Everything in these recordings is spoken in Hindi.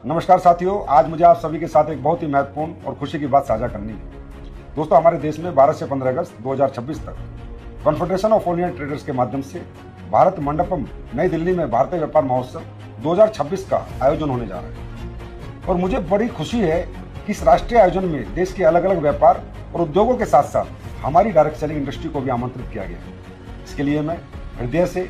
नमस्कार साथियों, आज मुझे आप सभी के साथ एक बहुत ही महत्वपूर्ण और खुशी की बात साझा करनी है। दोस्तों, हमारे देश में 12 से 15 अगस्त 2026 तक कॉन्फेडरेशन ऑफ इंडियन ट्रेडर्स के माध्यम से भारत मंडपम नई दिल्ली में भारतीय व्यापार महोत्सव 2026 का आयोजन होने जा रहा है। और मुझे बड़ी खुशी है कि इस राष्ट्रीय आयोजन में देश के अलग अलग व्यापार और उद्योगों के साथ साथ हमारी डायरेक्ट सेलिंग इंडस्ट्री को भी आमंत्रित किया गया है। इसके लिए मैं हृदय से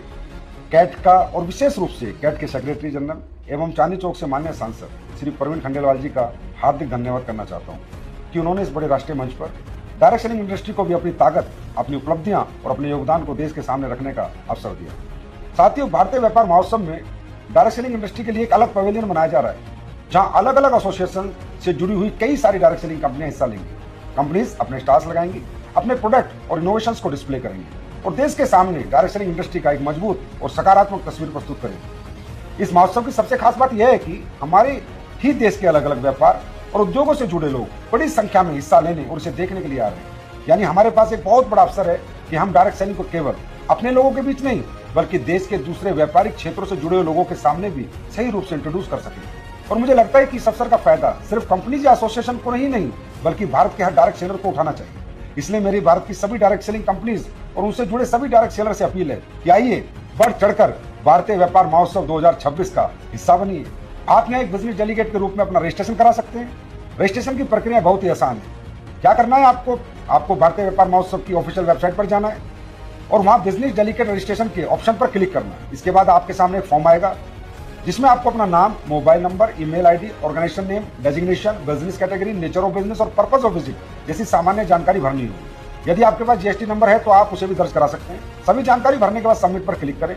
कैट का और विशेष रूप से कैट के सेक्रेटरी जनरल एवं चांदनी चौक से माननीय सांसद श्री प्रवीण खंडेलवाल जी का हार्दिक धन्यवाद करना चाहता हूं कि उन्होंने इस बड़े राष्ट्रीय मंच पर डायरेक्ट सेलिंग इंडस्ट्री को भी अपनी ताकत, अपनी उपलब्धियां और अपने योगदान को देश के सामने रखने का अवसर दिया। साथियों, भारतीय व्यापार महोत्सव में डायरेक्ट सेलिंग इंडस्ट्री के लिए एक अलग पवेलियन बनाया जा रहा है, जहां अलग अलग एसोसिएशन से जुड़ी हुई कई सारी डायरेक्ट सेलिंग कंपनियां हिस्सा लेंगी। कंपनीज अपने स्टॉल्स लगाएंगी, अपने प्रोडक्ट और इनोवेशंस को डिस्प्ले करेंगी और देश के सामने डायरेक्ट सेलिंग इंडस्ट्री का एक मजबूत और सकारात्मक तस्वीर प्रस्तुत करेंगे। इस महोत्सव की सबसे खास बात यह है कि हमारे ही देश के अलग अलग व्यापार और उद्योगों से जुड़े लोग बड़ी संख्या में हिस्सा लेने और इसे देखने के लिए आ रहे हैं। यानी हमारे पास एक बहुत बड़ा अवसर है कि हम डायरेक्ट सेलिंग को केवल अपने लोगों के बीच नहीं, बल्कि देश के दूसरे व्यापारिक क्षेत्रों से जुड़े हुए लोगों के सामने भी सही रूप से इंट्रोड्यूस कर सकें। और मुझे लगता है कि इस अवसर का फायदा सिर्फ कंपनीज या एसोसिएशन को नहीं बल्कि भारत के हर डायरेक्ट सेलर को उठाना चाहिए। इसलिए मेरी भारत की सभी डायरेक्ट सेलिंग कंपनीज और उनसे जुड़े सभी डायरेक्ट सेलर से अपील है कि आइए, बढ़ चढ़कर भारतीय व्यापार महोत्सव 2026 का हिस्सा बनिए। आप यहाँ एक बिजनेस डेलीगेट के रूप में अपना रजिस्ट्रेशन करा सकते हैं। रजिस्ट्रेशन की प्रक्रिया बहुत ही आसान है। क्या करना है आपको भारतीय व्यापार महोत्सव की ऑफिशियल वेबसाइट पर जाना है और वहां बिजनेस डेलीगेट रजिस्ट्रेशन के ऑप्शन पर क्लिक करना है। इसके बाद आपके सामने एक फॉर्म आएगा जिसमें आपको अपना नाम, mobile number, email ID, organisation name, designation, business category, nature of business और पर्पस ऑफ विजिट जैसी सामान्य जानकारी भरनी होगी। यदि आपके पास जीएसटी नंबर है तो आप उसे भी दर्ज करा सकते हैं। सभी जानकारी भरने के बाद सबमिट पर क्लिक करें।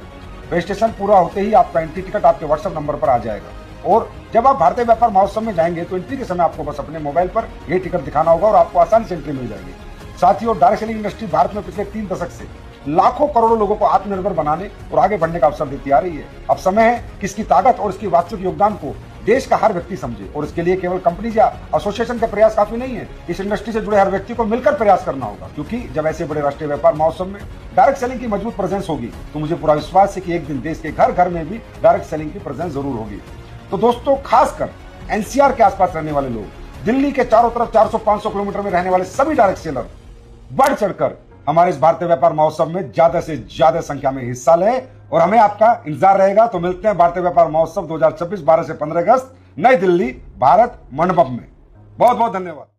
रजिस्ट्रेशन पूरा होते ही आपका एंट्री टिकट आपके व्हाट्सएप नंबर पर आ जाएगा और जब आप भारतीय व्यापार महोत्सव में जाएंगे तो एंट्री के समय आपको बस अपने मोबाइल पर यह टिकट दिखाना होगा और आपको आसानी से एंट्री मिल जाएगी। साथियों, डायरेक्ट सेलिंग इंडस्ट्री भारत में पिछले 3 दशक से लाखों करोड़ों लोगों को आत्मनिर्भर बनाने और आगे बढ़ने का अवसर देती आ रही है। अब समय है कि इसकी ताकत और इसकी वास्तविक योगदान को देश का हर व्यक्ति समझे और इसके लिए केवल कंपनीज या एसोसिएशन का प्रयास काफी नहीं है। इस इंडस्ट्री से जुड़े हर व्यक्ति को मिलकर प्रयास करना होगा, क्योंकि जब ऐसे बड़े राष्ट्रीय व्यापार महोत्सव में डायरेक्ट सेलिंग की मजबूत प्रेजेंस होगी तो मुझे पूरा विश्वास है कि एक दिन देश के घर घर में भी डायरेक्ट सेलिंग की प्रेजेंस जरूर होगी। तो दोस्तों, खासकर एनसीआर के आसपास रहने वाले लोग, दिल्ली के चारों तरफ 400-500 किलोमीटर में रहने वाले सभी डायरेक्ट सेलर बढ़ चढ़कर हमारे इस भारतीय व्यापार महोत्सव में ज्यादा से ज्यादा संख्या में हिस्सा लें और हमें आपका इंतजार रहेगा। तो मिलते हैं भारतीय व्यापार महोत्सव 2026 12 से 15 अगस्त नई दिल्ली भारत मंडपम में। बहुत बहुत धन्यवाद।